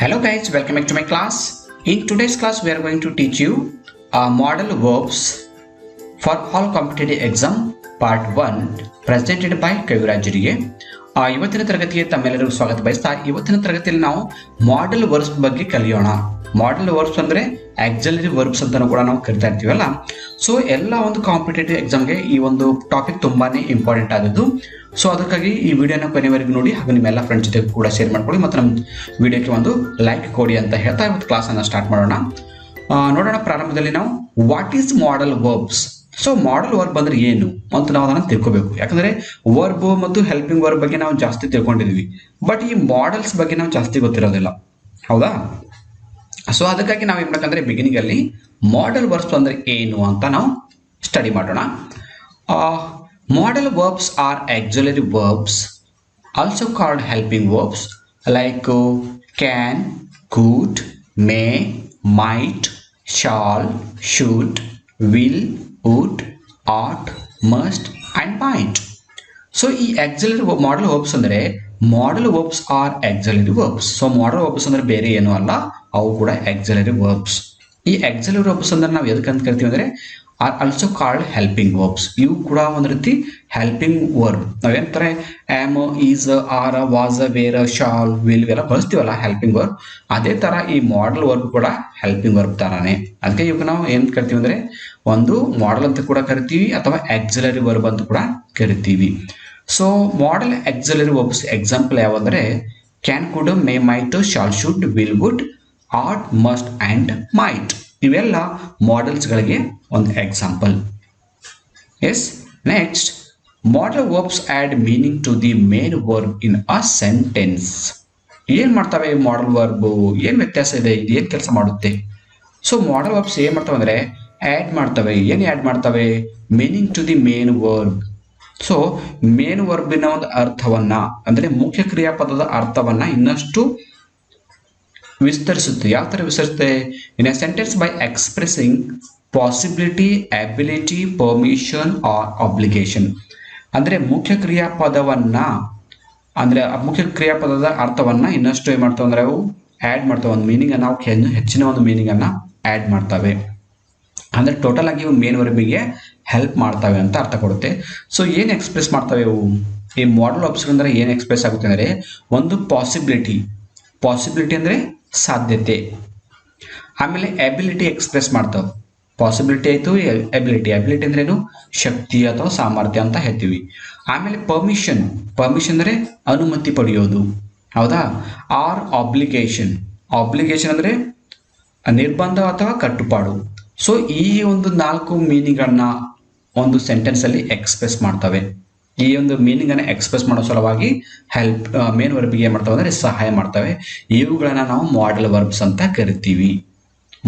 Hello guys, welcome back to my class. In today's class we are going to teach you model verbs for all competitive exam part 1 presented by ಕವಿರಾಜರಿಗೆ. ಇವತ್ತಿನ ತರಗತಿಗೆ ತಮ್ಮೆಲ್ಲರಿಗೂ ಸ್ವಾಗತ ಬಯಸ್ತಾ ಇವತ್ತಿನ ತರಗತಿಯಲ್ಲಿ ನಾವು model verbs ಬಗ್ಗೆ ಕಲಿಯೋಣ. ಮಾಡೆಲ್ ವರ್ಬ್ಸ್ ಅಂದ್ರೆ ಆಕ್ಸಿಲರಿ ವರ್ಬ್ಸ್ ಅಂತ ಕೂಡ ನಾವು ಕರಿತಾ ಇರ್ತೀವಲ್ಲ. ಸೊ ಎಲ್ಲ ಒಂದು ಕಾಂಪಿಟೇಟಿವ್ ಎಕ್ಸಾಮ್ಗೆ ಈ ಒಂದು ಟಾಪಿಕ್ ತುಂಬಾನೇ ಇಂಪಾರ್ಟೆಂಟ್ ಆದದ್ದು. ಸೊ ಅದಕ್ಕಾಗಿ ಈ ವಿಡಿಯೋನ ಕೊನೆವರೆಗೂ ನೋಡಿ ಹಾಗೂ ನಿಮ್ಮೆಲ್ಲ ಫ್ರೆಂಡ್ಸ್ ಜೊತೆ ಕೂಡ ಶೇರ್ ಮಾಡ್ಕೊಳ್ಳಿ ಮತ್ತು ನಮ್ಮ ವಿಡಿಯೋಕ್ಕೆ ಒಂದು ಲೈಕ್ ಕೊಡಿ ಅಂತ ಹೇಳ್ತಾ ಇವತ್ತು ಕ್ಲಾಸನ್ನು ಸ್ಟಾರ್ಟ್ ಮಾಡೋಣ. ನೋಡೋಣ ಪ್ರಾರಂಭದಲ್ಲಿ ನಾವು what is model verbs. So model verb ಅಂದ್ರೆ ಏನು ಅಂತ ನಾವು ಅದನ್ನು ತಿಳ್ಕೋಬೇಕು. ಯಾಕಂದ್ರೆ ವರ್ಬ್ ಮತ್ತು ಹೆಲ್ಪಿಂಗ್ ವರ್ಬ್ ಬಗ್ಗೆ ನಾವು ಜಾಸ್ತಿ ತಿಳ್ಕೊಂಡಿದ್ವಿ, ಬಟ್ ಈ ಮಾಡೆಲ್ಸ್ ಬಗ್ಗೆ ನಾವು ಜಾಸ್ತಿ ಗೊತ್ತಿರೋದಿಲ್ಲ, ಹೌದಾ? ಸೊ ಅದಕ್ಕಾಗಿ ನಾವು ಏನ್ ಮಾಡಬೇಕಂದ್ರೆ ಬಿಗಿನಿಂಗ್ ಅಲ್ಲಿ ಮಾಡೆಲ್ ವರ್ಬ್ಸ್ ಅಂದ್ರೆ ಏನು ಅಂತ ನಾವು ಸ್ಟಡಿ ಮಾಡೋಣ. Modal verbs are auxiliary verbs also called helping verbs like can, could, may, might, shall, should, will, would, ought, must and might. So ಈ auxiliary model verbs ಅಂದ್ರೆ model verbs are auxiliary verbs. So model verbs ಅಂದ್ರೆ ಬೇರೆ ಏನು ಅಲ್ಲ, ಅವು ಕೂಡ auxiliary verbs. ಈ auxiliary verbs ಅಂದ್ರೆ ನಾವು ಎದಕ್ಕೆ ಅಂತ ಕರಿತೀವಿ ಅಂದ್ರೆ are also called helping verbs. ಇವು ಕೂಡ ಒಂದು ರೀತಿ ಹೆಲ್ಪಿಂಗ್ ವರ್ಬ್. ನಾವೇನಂತಾರೆ am, is, are, was, were, shall, will ಇವೆಲ್ಲ ಬಳಸ್ತೀವಲ್ಲ ಹೆಲ್ಪಿಂಗ್ ವರ್ಬ್. ಅದೇ ತರ ಈ ಮಾಡೆಲ್ ವರ್ಬ್ ಕೂಡ ಹೆಲ್ಪಿಂಗ್ ವರ್ಬ್ ತರಾನೇ. ಅದಕ್ಕೆ ಇವಾಗ ನಾವು ಏನ್ ಕರಿತೀವಿ ಅಂದ್ರೆ ಒಂದು ಮಾಡೆಲ್ ಅಂತ ಕೂಡ ಕರಿತೀವಿ ಅಥವಾ ಆಕ್ಸಿಲರಿ ವರ್ಬ್ ಅಂತ ಕೂಡ ಕರಿತೀವಿ. So modal auxiliary verbs example ಯಾವಂದ್ರೆ can, could, may, might, shall, should, will, would, ought, must and might. ಇವೆಲ್ಲ ಮಾಡೆಲ್ಸ್ಗಳಿಗೆ ಒಂದು example. Yes, next modal verbs add meaning to the main verb in a sentence. ಏನ್ ಮಾಡ್ತವೆ model verb, ಏನ್ ವ್ಯತ್ಯಾಸ ಇದೆ, ಇದು ಏನ್ ಕೆಲಸ ಮಾಡುತ್ತೆ? ಸೊ ಮಾಡೆಲ್ ವರ್ಬ್ಸ್ ಏನ್ ಮಾಡ್ತವೆ ಅಂದ್ರೆ ಆಡ್ ಮಾಡ್ತವೆ. ಏನ್ ಆಡ್ ಮಾಡ್ತವೆ? Meaning to the main verb. So main ವರ್ಬಿನ ಒಂದು ಅರ್ಥವನ್ನ ಅಂದ್ರೆ ಮುಖ್ಯ ಕ್ರಿಯಾಪದದ ಅರ್ಥವನ್ನ ಇನ್ನಷ್ಟು ವಿಸ್ತರಿಸುತ್ತೆ. ಯಾವ ತರ ವಿಸ್ತರಿಸುತ್ತೆ? In a sentence by expressing possibility, ability, permission or obligation. ಅಂದ್ರೆ ಮುಖ್ಯ ಕ್ರಿಯಾಪದವನ್ನ ಅಂದ್ರೆ ಮುಖ್ಯ ಕ್ರಿಯಾಪದದ ಅರ್ಥವನ್ನ ಇನ್ನಷ್ಟು ಏನ್ ಮಾಡ್ತಾವೆ ಅಂದ್ರೆ ಅವು ಆಡ್ ಮಾಡ್ತಾವೆ. ಒಂದು ಮೀನಿಂಗ್ ಅನ್ನ ನಾವು ಹೆಚ್ಚಿನ ಒಂದು ಮೀನಿಂಗ್ ಅನ್ನ ಆಡ್ ಮಾಡ್ತವೆ. ಅಂದ್ರೆ ಟೋಟಲ್ ಆಗಿ ಇವು ಮೇನ್ ವರ್ಬಿಗೆ ಹೆಲ್ಪ್ ಮಾಡ್ತವೆ ಅಂತ ಅರ್ಥ ಕೊಡುತ್ತೆ. ಸೊ ಏನ್ ಎಕ್ಸ್ಪ್ರೆಸ್ ಮಾಡ್ತವೆ ಇವು? ಈ ಮಾಡೆಲ್ ವರ್ಬ್ಸ್ ಅಂದ್ರೆ ಏನ್ ಎಕ್ಸ್ಪ್ರೆಸ್ ಆಗುತ್ತೆ ಅಂದ್ರೆ ಒಂದು ಪಾಸಿಬಿಲಿಟಿ. ಪಾಸಿಬಿಲಿಟಿ ಅಂದ್ರೆ ಸಾಧ್ಯತೆ. ಆಮೇಲೆ ಎಬಿಲಿಟಿ ಎಕ್ಸ್ಪ್ರೆಸ್ ಮಾಡ್ತಾವೆ. ಪಾಸಿಬಿಲಿಟಿ ಆಯ್ತು, ಎಬಿಲಿಟಿ. ಎಬಿಲಿಟಿ ಅಂದ್ರೆ ಏನು? ಶಕ್ತಿ ಅಥವಾ ಸಾಮರ್ಥ್ಯ ಅಂತ ಹೇಳ್ತೀವಿ. ಆಮೇಲೆ ಪರ್ಮಿಷನ್. ಪರ್ಮಿಷನ್ ಅಂದ್ರೆ ಅನುಮತಿ ಪಡೆಯೋದು, ಹೌದಾ? R obligation. ಆಬ್ಲಿಗೇಷನ್ ಅಂದ್ರೆ ನಿರ್ಬಂಧ ಅಥವಾ ಕಟ್ಟುಪಾಡು. ಸೊ ಈ ಒಂದು 4 ಮೀನಿಂಗ್ ಅನ್ನ ಒಂದು ಸೆಂಟೆನ್ಸ್ ಅಲ್ಲಿ ಎಕ್ಸ್ಪ್ರೆಸ್ ಮಾಡ್ತವೆ. ಈ ಒಂದು ಮೀನಿಂಗ್ ಅನ್ನ ಎಕ್ಸ್ಪ್ರೆಸ್ ಮಾಡೋ ಸಲುವಾಗಿ ಹೆಲ್ಪ್ ಮೇನ್ ವರ್ಬ್ಗೆ ಏನ್ ಮಾಡ್ತವೆ ಅಂದ್ರೆ ಸಹಾಯ ಮಾಡ್ತವೆ. ಇವುಗಳನ್ನ ನಾವು ಮಾಡೆಲ್ ವರ್ಬ್ಸ್ ಅಂತ ಕರಿತೀವಿ.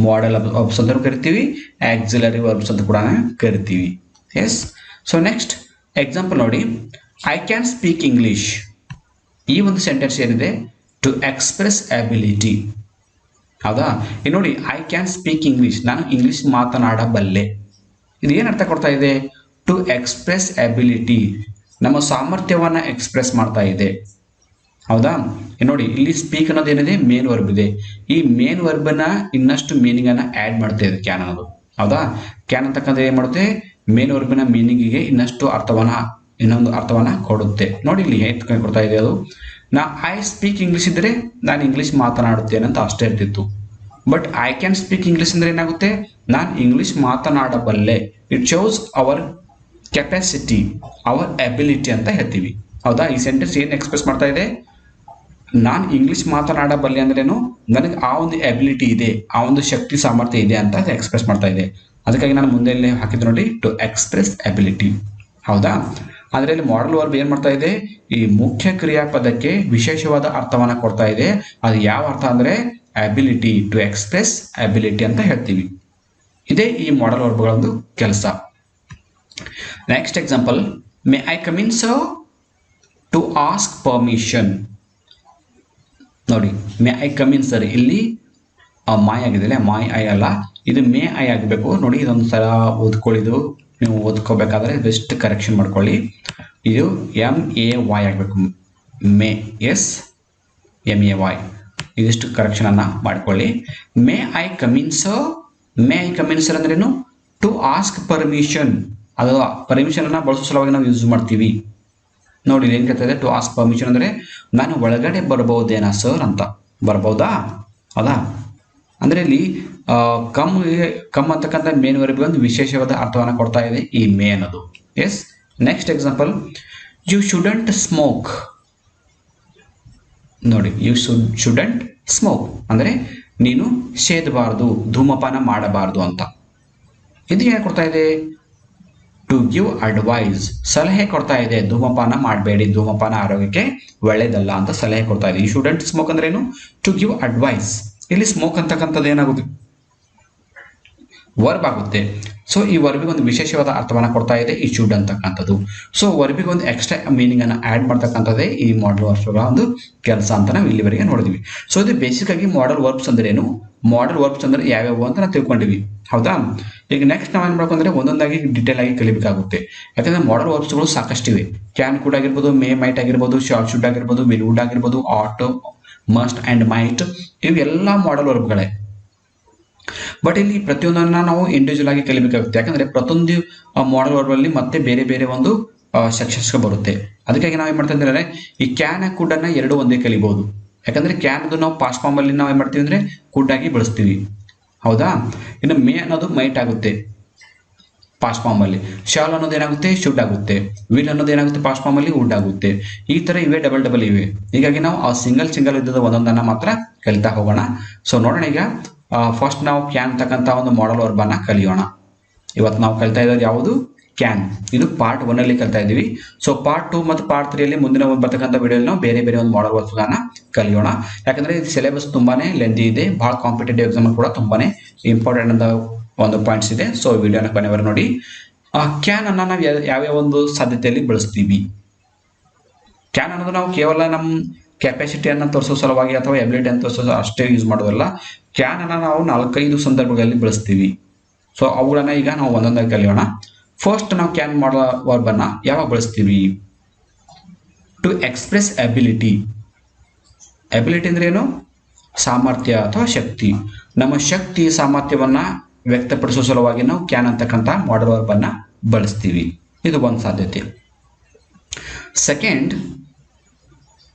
ಮಾಡೆಲ್ ವರ್ಬ್ಸ್ ಅಂತ ಕರಿತೀವಿ, ಆಕ್ಸಿಲರಿ ವರ್ಬ್ಸ್ ಅಂತ ಕೂಡ ಕರಿತೀವಿ. ಎಸ್. ಸೊ ನೆಕ್ಸ್ಟ್ ಎಕ್ಸಾಂಪಲ್ ನೋಡಿ, ಐ ಕ್ಯಾನ್ ಸ್ಪೀಕ್ ಇಂಗ್ಲಿಷ್. ಈ ಒಂದು ಸೆಂಟೆನ್ಸ್ ಏನಿದೆ ಟು ಎಕ್ಸ್ಪ್ರೆಸ್ ಅಬಿಲಿಟಿ, ಹೌದಾ? ಈಗ ನೋಡಿ, ಐ ಕ್ಯಾನ್ ಸ್ಪೀಕ್ ಇಂಗ್ಲಿಷ್, ನಾನು ಇಂಗ್ಲಿಷ್ ಮಾತನಾಡಬಲ್ಲೆ. ಇದು ಏನ್ ಅರ್ಥ ಕೊಡ್ತಾ ಇದೆ? ಟು ಎಕ್ಸ್ಪ್ರೆಸ್ ಅಬಿಲಿಟಿ, ನಮ್ಮ ಸಾಮರ್ಥ್ಯವನ್ನ ಎಕ್ಸ್ಪ್ರೆಸ್ ಮಾಡ್ತಾ ಇದೆ, ಹೌದಾ? ನೋಡಿ, ಇಲ್ಲಿ ಸ್ಪೀಕ್ ಅನ್ನೋದು ಏನಿದೆ ಮೇನ್ ವರ್ಬ್ ಇದೆ. ಈ ಮೇನ್ ವರ್ಬನ್ನ ಇನ್ನಷ್ಟು ಮೀನಿಂಗ್ ಅನ್ನ ಆಡ್ ಮಾಡ್ತಾ ಇದೆ ಕ್ಯಾನ್ ಅನ್ನೋದು, ಹೌದಾ? ಕ್ಯಾನ್ ಅಂತಕ್ಕಂಥ ಏನ್ ಮಾಡುತ್ತೆ? ಮೇನ್ ವರ್ಬಿನ ಮೀನಿಂಗಿಗೆ ಇನ್ನಷ್ಟು ಇನ್ನೊಂದು ಅರ್ಥವನ್ನ ಕೊಡುತ್ತೆ. ನೋಡಿ ಇಲ್ಲಿ ಏನ್ ಕೊಡ್ತಾ ಇದೆ ಅದು, ನಾ ಐ ಸ್ಪೀಕ್ ಇಂಗ್ಲಿಷ್ ಇದ್ರೆ ನಾನು ಇಂಗ್ಲಿಷ್ ಮಾತನಾಡುತ್ತೇನೆ ಅಂತ ಅಷ್ಟೇ ಇರ್ತಿತ್ತು. But I can speak English ಅಂದ್ರೆ ಏನಾಗುತ್ತೆ? ನಾನು ಇಂಗ್ಲಿಷ್ ಮಾತನಾಡಬಲ್ಲೆ. It shows our capacity, our ability ಅಂತ ಹೇಳ್ತೀವಿ, ಹೌದಾ? ಈ ಸೆಂಟೆನ್ಸ್ ಏನ್ ಎಕ್ಸ್ಪ್ರೆಸ್ ಮಾಡ್ತಾ ಇದೆ? ನಾನು ಇಂಗ್ಲಿಷ್ ಮಾತನಾಡಬಲ್ಲೆ ಅಂದ್ರೇನು, ನನಗೆ ಆ ಒಂದು ಅಬಿಲಿಟಿ ಇದೆ, ಆ ಒಂದು ಶಕ್ತಿ ಸಾಮರ್ಥ್ಯ ಇದೆ ಅಂತ ಎಕ್ಸ್ಪ್ರೆಸ್ ಮಾಡ್ತಾ ಇದೆ. ಅದಕ್ಕಾಗಿ ನಾನು ಮುಂದೆ ಹಾಕಿದ್ದು ನೋಡಿ, ಟು ಎಕ್ಸ್ಪ್ರೆಸ್ ಅಬಿಲಿಟಿ, ಹೌದಾ? ಆದ್ರೆ ಇಲ್ಲಿ ಮಾಡೆಲ್ ವರ್ಬ್ ಏನ್ ಮಾಡ್ತಾ ಇದೆ? ಈ ಮುಖ್ಯ ಕ್ರಿಯಾಪದಕ್ಕೆ ವಿಶೇಷವಾದ ಅರ್ಥವನ್ನ ಕೊಡ್ತಾ ಇದೆ. ಅದು ಯಾವ ಅರ್ಥ ಅಂದ್ರೆ ಅಬಿಲಿಟಿ, ಟು ಎಕ್ಸ್ಪ್ರೆಸ್ ಅಬಿಲಿಟಿ ಅಂತ ಹೇಳ್ತೀವಿ. ಇದೇ ಈ ಮಾಡೆಲ್ ವರ್ಬ್ಗಳ ಒಂದು ಕೆಲಸ. Next example, may I come in sir? To ask permission. ನೋಡಿ, may I come in sir, ಇಲ್ಲಿ ಮಾಯ್ ಆಗಿದೆ, ಮಾಯ್ ಐ ಅಲ್ಲ, ಇದು ಮೇ ಐ ಆಗಬೇಕು. ನೋಡಿ, ಇದೊಂದು ಸಲ ಓದ್ಕೊಳ್ಳಿದು, ನೀವು ಓದ್ಕೋಬೇಕಾದ್ರೆ ಬೆಸ್ಟ್ ಕರೆಕ್ಷನ್ ಮಾಡ್ಕೊಳ್ಳಿ. ಇದು MAY ಆಗಬೇಕು, ಮೇ. Yes, MAY. ಇದಿಷ್ಟು ಕರೆಕ್ಷನ್ ಅನ್ನ ಮಾಡ್ಕೊಳ್ಳಿ. May I come in sir, may I come in sir ಅಂದ್ರೇನು? ಟು ಆಸ್ಕ್ ಪರ್ಮಿಷನ್, ಅದು ಪರ್ಮಿಷನ್ ಅನ್ನ ಬಳಸೋ ಸಲುವಾಗಿ ನಾವು ಯೂಸ್ ಮಾಡ್ತೀವಿ. ನೋಡಿ ಏನ್ ಕೇಳ್ತಾ ಇದೆ, ಟು ಆಸ್ಕ್ ಪರ್ಮಿಷನ್ ಅಂದ್ರೆ ನಾನು ಒಳಗಡೆ ಬರಬಹುದೇನಾ ಸರ್ ಅಂತ, ಬರಬಹುದಾ? ಹೌದಾ? ಅಂದ್ರೆ ಇಲ್ಲಿ ಕಮ್ ಅಂತಕ್ಕಂಥ ಮೇನ್ ವರ್ಬ್ಗೆ ಒಂದು ವಿಶೇಷವಾದ ಅರ್ಥವನ್ನು ಕೊಡ್ತಾ ಇದೆ ಈ ಮೇ ಅನ್ನೋದು. Yes. Next example, you shouldn't smoke. ನೋಡಿ, ಯು ಶುಡಂಟ್ ಸ್ಮೋಕ್ ಅಂದ್ರೆ ನೀನು ಸೇದಬಾರದು, ಧೂಮಪಾನ ಮಾಡಬಾರದು ಅಂತ. ಇದು ಏನು ಕೊಡ್ತಾ ಇದೆ? ಟು ಗಿವ್ ಅಡ್ವೈಸ್, ಸಲಹೆ ಕೊಡ್ತಾ ಇದೆ. ಧೂಮಪಾನ ಮಾಡಬೇಡಿ, ಧೂಮಪಾನ ಆರೋಗ್ಯಕ್ಕೆ ಒಳ್ಳೇದಲ್ಲ ಅಂತ ಸಲಹೆ ಕೊಡ್ತಾ ಇದೆ. ಯು ಶುಡಂಟ್ ಸ್ಮೋಕ್ ಅಂದ್ರೆ ಏನು? To give advice. ಇಲ್ಲಿ ಸ್ಮೋಕ್ ಅಂತಕ್ಕಂಥದ್ದು ಏನಾಗುತ್ತೆ? ವರ್ಬ್ ಆಗುತ್ತೆ. ಸೊ ಈ ವರ್ಬಿಗೆ ಒಂದು ವಿಶೇಷವಾದ ಅರ್ಥವನ್ನು ಕೊಡ್ತಾ ಇದೆ ಈ ಶುಡ್ ಅಂತಕ್ಕಂಥದ್ದು. ಸೊ ವರ್ಬಿಗೆ ಒಂದು ಎಕ್ಸ್ಟ್ರಾ ಮೀನಿಂಗ್ ಅನ್ನು ಆಡ್ ಮಾಡ್ತಕ್ಕಂಥದ್ದೇ ಈ ಮಾಡಲ್ ವರ್ಬ್ಸ್ಗಳ ಒಂದು ಕೆಲಸ ಅಂತ ನಾವು ಇಲ್ಲಿವರೆಗೆ ನೋಡಿದ್ವಿ. ಸೊ ಇದು ಬೇಸಿಕ್ ಆಗಿ ಮಾಡಲ್ ವರ್ಬ್ಸ್ ಅಂದ್ರೆ ಏನು, ಮಾಡಲ್ ವರ್ಬ್ಸ್ ಅಂದ್ರೆ ಯಾವ್ಯಾವು ಅಂತ ನಾವು ತಿಳ್ಕೊಂಡಿವಿ. ಹೌದಾ? ಈಗ ನೆಕ್ಸ್ಟ್ ನಾವು ಏನ್ ಮಾಡ್ಬೇಕಂದ್ರೆ ಒಂದೊಂದಾಗಿ ಡೀಟೇಲ್ ಆಗಿ ಕಲಿಬೇಕಾಗುತ್ತೆ. ಯಾಕಂದ್ರೆ ಮಾಡಲ್ ವರ್ಬ್ಸ್ಗಳು ಸಾಕಷ್ಟಿವೆ. ಕ್ಯಾನ್ ಕೂಡ ಆಗಿರ್ಬೋದು, ಮೇ ಮೈಟ್ ಆಗಿರ್ಬೋದು, ಶಾರ್ಟ್ ಶುಡ್ ಆಗಿರ್ಬೋದು, ವಿಲ್ ವುಡ್ ಆಗಿರ್ಬೋದು, ಆಟ್, ಮಸ್ಟ್ ಅಂಡ್ ಮೈಟ್, ಇವೆಲ್ಲ ಮಾಡಲ್ ವರ್ಬ್ಗಳೇ. ಬಟ್ ಇಲ್ಲಿ ಪ್ರತಿಯೊಂದನ್ನ ನಾವು ಇಂಡಿವಿಜುವಲ್ ಆಗಿ ಕಲಿಬೇಕಾಗುತ್ತೆ. ಯಾಕಂದ್ರೆ ಪ್ರತಿಯೊಂದು ಮಾಡಲ್ ವರ್ಬ್ ಅಲ್ಲಿ ಮತ್ತೆ ಬೇರೆ ಬೇರೆ ಒಂದು ಸೆಕ್ಷನ್ಸ್ ಬರುತ್ತೆ. ಅದಕ್ಕಾಗಿ ನಾವು ಏನ್ ಮಾಡ್ತಾ ಇದ್ರೆ ಈ ಕ್ಯಾನ್ ಕುಡ್ ಅನ್ನ ಎರಡು ಒಂದೇ ಕಲಿಬಹುದು. ಯಾಕಂದ್ರೆ ಕ್ಯಾನ್ ಅದು ನಾವು ಪಾಸ್ಟ್ ಫಾರ್ಮ್ ಅಲ್ಲಿ ನಾವು ಏನ್ ಮಾಡ್ತೀವಿ ಅಂದ್ರೆ ಕುಡ್ ಆಗಿ ಬಳಸ್ತೀವಿ. ಹೌದಾ? ಇನ್ನು ಮೇ ಅನ್ನೋದು ಮೈಟ್ ಆಗುತ್ತೆ ಪಾಸ್ಟ್ ಫಾರ್ಮ್ ಅಲ್ಲಿ, ಶಾಲ್ ಅನ್ನೋದು ಏನಾಗುತ್ತೆ ಶುಡ್ ಆಗುತ್ತೆ, ವಿಲ್ ಅನ್ನೋದು ಏನಾಗುತ್ತೆ ಪಾಸ್ಟ್ ಫಾರ್ಮ್ ಅಲ್ಲಿ ವುಡ್ ಆಗುತ್ತೆ. ಈ ತರ ಇವೆ ಡಬಲ್ ಡಬಲ್ ಇವೆ. ಹೀಗಾಗಿ ನಾವು ಆ ಸಿಂಗಲ್ ಇದ್ದದ ಒಂದೊಂದನ್ನ ಮಾತ್ರ ಕಲಿತಾ ಹೋಗೋಣ. ಸೊ ನೋಡೋಣ, ಈಗ ಫಸ್ಟ್ ನಾವು ಕ್ಯಾನ್ ಅಂತಕ್ಕಂಥ ಒಂದು ಮಾಡಲ್ ವರ್ಬ್ ಅನ್ನ ಕಲಿಯೋಣ. ಇವತ್ತು ನಾವು ಕಲಿತಾ ಇರೋದು ಯಾವುದು? ಕ್ಯಾನ್. ಇದು ಪಾರ್ಟ್ 1 ಅಲ್ಲಿ ಕಲಿತಾ ಇದೀವಿ. ಸೊ ಪಾರ್ಟ್ 2 ಮತ್ತು ಪಾರ್ಟ್ 3 ಅಲ್ಲಿ ಮುಂದಿನ ಬರ್ತಕ್ಕಂಥ ವಿಡಿಯೋಲಿ ನಾವು ಬೇರೆ ಬೇರೆ ಒಂದು ಮಾಡಲ್ ವರ್ಬ್ಸ್ ಗಳನ್ನ ಕಲಿಯೋಣ. ಯಾಕಂದ್ರೆ ಇದು ಸಿಲೆಬಸ್ ತುಂಬಾನೇ ಲೆಂದಿ ಇದೆ, ಬಹಳ ಕಾಂಪಿಟೇಟಿವ್ ಎಕ್ಸಾಮ್ ಕೂಡ ತುಂಬಾನೇ ಇಂಪಾರ್ಟೆಂಟ್ ಅಂತ ಒಂದು ಪಾಯಿಂಟ್ಸ್ ಇದೆ. ಸೊ ವಿಡಿಯೋನ ಕೊನೆವರೆಗೆ ನೋಡಿ. ಕ್ಯಾನ್ ಅನ್ನ ನಾವು ಯಾವ್ಯಾವ ಒಂದು ಸಾಧ್ಯತೆಯಲ್ಲಿ ಬಳಸ್ತೀವಿ? ಕ್ಯಾನ್ ಅನ್ನೋದು ನಾವು ಕೇವಲ ನಮ್ಮ ಕೆಪಾಸಿಟಿಯನ್ನು ತೋರಿಸೋ ಸಲುವಾಗಿ ಅಥವಾ ಎಬಿಲಿಟಿ ಅಂತ ತೋರಿಸೋ ಅಷ್ಟೇ ಯೂಸ್ ಮಾಡೋದಲ್ಲ. ಕ್ಯಾನ್ ಅನ್ನ ನಾವು 4-5 ಸಂದರ್ಭಗಳಲ್ಲಿ ಬಳಸ್ತೀವಿ. ಸೊ ಅವುಗಳನ್ನ ಈಗ ನಾವು ಒಂದೊಂದಾಗಿ ಕಲಿಯೋಣ. ಫಸ್ಟ್ ನಾವು ಕ್ಯಾನ್ ಮಾಡೋ ವರ್ಬ್ ಅನ್ನ ಯಾವಾಗ ಬಳಸ್ತೀವಿ? To express ability. ಎಬಿಲಿಟಿ ಅಂದ್ರೆ ಏನು? ಸಾಮರ್ಥ್ಯ ಅಥವಾ ಶಕ್ತಿ. ನಮ್ಮ ಶಕ್ತಿ ಸಾಮರ್ಥ್ಯವನ್ನ ವ್ಯಕ್ತಪಡಿಸುವ ಸಲುವಾಗಿ ನಾವು ಕ್ಯಾನ್ ಅಂತಕ್ಕಂಥ ಮಾಡಲ್ ವರ್ಬ್ ಅನ್ನ ಬಳಸ್ತೀವಿ. ಇದು ಒಂದು ಸಾಧ್ಯತೆ. Second,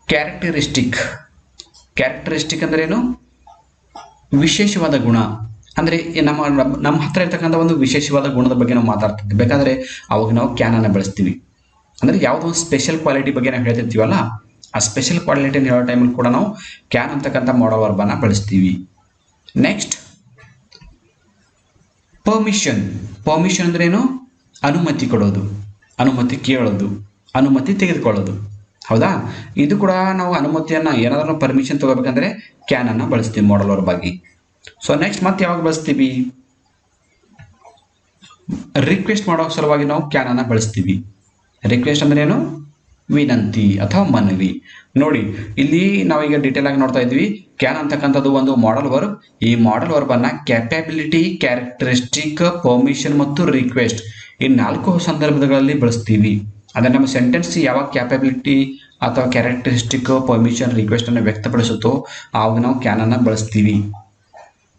characteristic. ಕ್ಯಾರೆಕ್ಟರಿಸ್ಟಿಕ್ ಅಂದ್ರೆ ಏನು? ವಿಶೇಷವಾದ ಗುಣ. ಅಂದ್ರೆ ನಮ್ಮ ಹತ್ರ ಇರ್ತಕ್ಕಂಥ ಒಂದು ವಿಶೇಷವಾದ ಗುಣದ ಬಗ್ಗೆ ನಾವು ಮಾತಾಡ್ತಿದ್ವಿ. ಬೇಕಾದ್ರೆ ಅವಾಗ ನಾವು ಕ್ಯಾನ್ ಅನ್ನ ಬಳಸ್ತೀವಿ. ಅಂದ್ರೆ ಯಾವುದೋ ಒಂದು ಸ್ಪೆಷಲ್ ಕ್ವಾಲಿಟಿ ಬಗ್ಗೆ ನಾವು ಹೇಳ್ತಿರ್ತೀವಲ್ಲ, ಆ ಸ್ಪೆಷಲ್ ಕ್ವಾಲಿಟಿನ ಹೇಳೋ ಟೈಮಲ್ಲಿ ಕೂಡ ನಾವು ಕ್ಯಾನ್ ಅಂತಕ್ಕಂಥ ಮಾಡಲ್ ವರ್ಬ್ ಅನ್ನ ಬಳಸ್ತೀವಿ. Next, permission. ಪರ್ಮಿಷನ್ ಅಂದ್ರೆ ಏನು? ಅನುಮತಿ ಕೊಡೋದು, ಅನುಮತಿ ಕೇಳೋದು, ಅನುಮತಿ ತೆಗೆದುಕೊಳ್ಳೋದು. ಹೌದಾ? ಇದು ಕೂಡ ನಾವು ಅನುಮತಿಯನ್ನ ಏನಾದ್ರೂ ಪರ್ಮಿಷನ್ ತಗೋಬೇಕಂದ್ರೆ ಕ್ಯಾನ್ ಅನ್ನ ಬಳಸ್ತೀವಿ ಮಾಡಲ್ ವರ್ಬ್ ಆಗಿ. ಸೊ ನೆಕ್ಸ್ಟ್ ಮತ್ತೆ ಯಾವಾಗ ಬಳಸ್ತೀವಿ? ರಿಕ್ವೆಸ್ಟ್ ಮಾಡೋ ಸಲುವಾಗಿ ನಾವು ಕ್ಯಾನ್ ಅನ್ನ ಬಳಸ್ತೀವಿ. ರಿಕ್ವೆಸ್ಟ್ ಅಂದ್ರೆ ಏನು? ವಿನಂತಿ ಅಥವಾ ಮನವಿ. ನೋಡಿ, ಇಲ್ಲಿ ನಾವೀಗ ಡೀಟೇಲ್ ಆಗಿ ನೋಡ್ತಾ ಇದ್ವಿ. ಕ್ಯಾನ್ ಅಂತಕ್ಕಂಥದ್ದು ಒಂದು ಮಾಡಲ್ ವರ್ಬ್. ಈ ಮಾಡಲ್ ವರ್ಬ್ ಅನ್ನ ಕ್ಯಾಪಬಿಲಿಟಿ, ಕ್ಯಾರೆಕ್ಟರಿಸ್ಟಿಕ್, ಪರ್ಮಿಷನ್ ಮತ್ತು ರಿಕ್ವೆಸ್ಟ್ ಈ 4 ಸಂದರ್ಭಗಳಲ್ಲಿ ಬಳಸ್ತೀವಿ. ಅಂದ್ರೆ ನಮ್ಮ ಸೆಂಟೆನ್ಸ್ ಯಾವಾಗ ಕ್ಯಾಪಬಿಲಿಟಿ ಅಥವಾ ಕ್ಯಾರೆಕ್ಟರಿಸ್ಟಿಕ್, ಪರ್ಮಿಷನ್, ರಿಕ್ವೆಸ್ಟ್ ಅನ್ನು ವ್ಯಕ್ತಪಡಿಸುತ್ತೋ ಆವಾಗ ನಾವು ಕ್ಯಾನ್ ಅನ್ನ ಬಳಸ್ತೀವಿ.